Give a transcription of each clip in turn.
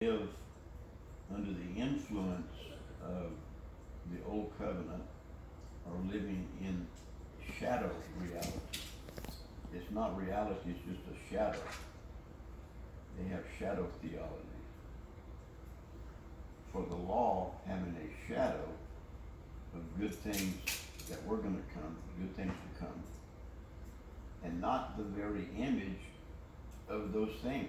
live under the influence of the old covenant are living in shadow reality. It's not reality, it's just a shadow. They have shadow theology. For the law having a shadow of good things that were going to come, good things to come, and not the very image of those things,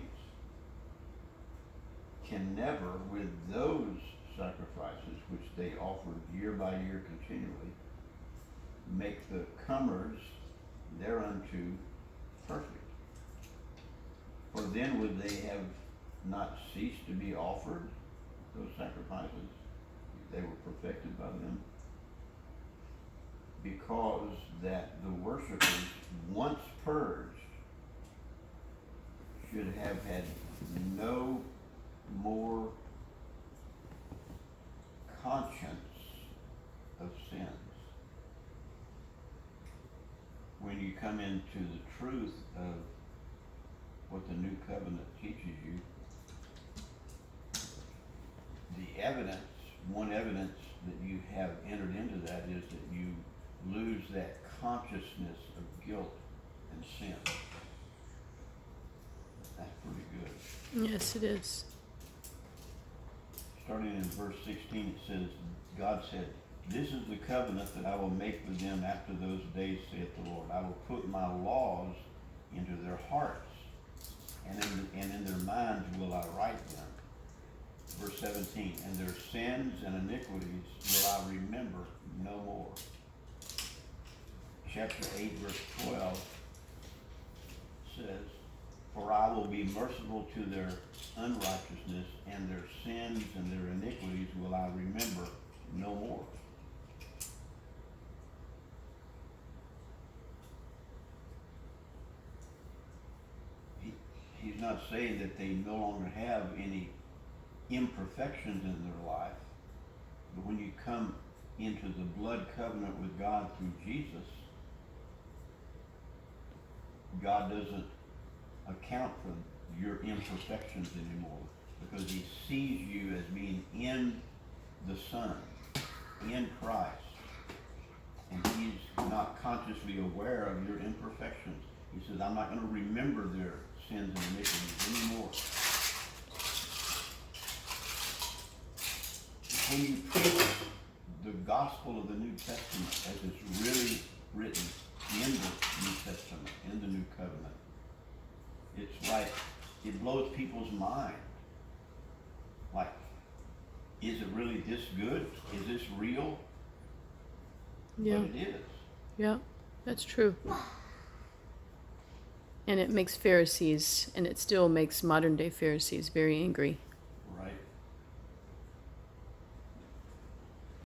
can never, with those sacrifices which they offered year by year continually, make the comers thereunto perfect. For then would they have not ceased to be offered, those sacrifices? They were perfected by them. Because that the worshipers, once purged, should have had no more conscience of sins. When you come into the truth of what the new covenant teaches you, the evidence, one evidence that you have entered into that is that you lose that consciousness of guilt and sin. That's pretty good. Yes, it is. Starting in verse 16, it says, God said, "This is the covenant that I will make with them after those days, saith the Lord. I will put my laws into their hearts, and in their minds will I write them." Verse 17, "And their sins and iniquities will I remember no more." Chapter 8, verse 12 says, "For I will be merciful to their unrighteousness, and their sins and their iniquities will I remember no more." He's not saying that they no longer have any imperfections in their life, but when you come into the blood covenant with God through Jesus, God doesn't account for your imperfections anymore, because he sees you as being in the Son, in Christ, and he's not consciously aware of your imperfections. He says, I'm not going to remember their sins and iniquities anymore. When you preach the gospel of the New Testament as it's really written in the New Testament, in the New Covenant, it's like, it blows people's mind. Like, is it really this good? Is this real? Yeah. But it is. Yeah, that's true. And it makes Pharisees, and it still makes modern day Pharisees very angry.